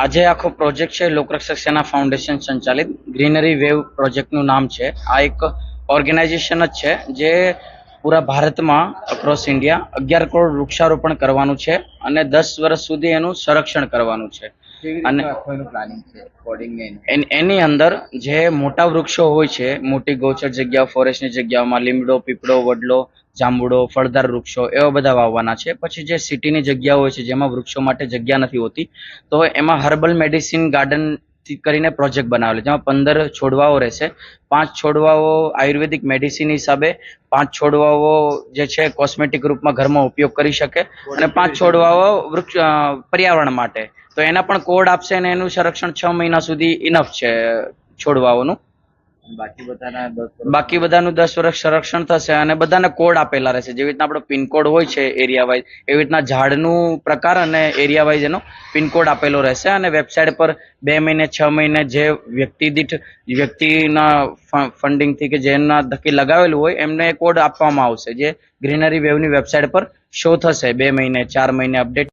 આજે આખો પ્રોજેક્ટ છે લોકરક્ષક સેના ફાઉન્ડેશન સંચાલિત ગ્રીનરી વેવ પ્રોજેક્ટનું નામ છે. આ એક ઓર્ગેનાઇઝેશન જ છે જે પૂરા ભારતમાં અક્રોસ ઇન્ડિયા 11 કરોડ વૃક્ષારોપણ કરવાનું છે અને 10 વર્ષ સુધી એનું સંરક્ષણ કરવાનું છે. અને પ્લાનિંગ છે કોડિંગ એની અંદર જે મોટા વૃક્ષો હોય છે, મોટી ગૌચર જગ્યાઓ, ફોરેસ્ટની જગ્યાઓમાં લીમડો, પીપળો, વડલો, જાંબુડો, ફળદાર વૃક્ષો એવા બધા વાવવાના છે. પછી જે સિટીની જગ્યાઓ હોય છે જેમાં વૃક્ષો માટે જગ્યા નથી હોતી, તો એમાં હર્બલ મેડિસિન ગાર્ડન કરીને પ્રોજેક્ટ બનાવેલો, જેમાં 15 છોડવાઓ રહેશે. 5 છોડવાઓ આયુર્વેદિક મેડિસિન હિસાબે, 5 છોડવાઓ જે છે કોસ્મેટિક રૂપમાં ઘરમાં ઉપયોગ કરી શકે, અને 5 છોડવાઓ વૃક્ષ પર્યાવરણ માટે. તો એના પણ કોડ આપશે અને એનું સંરક્ષણ 6 મહિના સુધી ઇનફ છે છોડવાઓનું. બાકી બધાનું 10 વર્ષ સંરક્ષણ થશે અને બધાને કોડ આપેલા રહેશે. જેવી રીતના આપણો પિનકોડ હોય છે એરિયા વાઇઝ, એવી રીતના ઝાડનું પ્રકાર અને એરિયા વાઇઝ એનો પિનકોડ આપેલો રહેશે. અને વેબસાઇટ પર 2 મહિને 6 મહિને જે વ્યક્તિના ફંડિંગથી કે જેના થકી લગાવેલું હોય એમને કોડ આપવામાં આવશે, જે ગ્રીનરી વેવની વેબસાઇટ પર શો થશે 2 મહિને 4 મહિને અપડેટ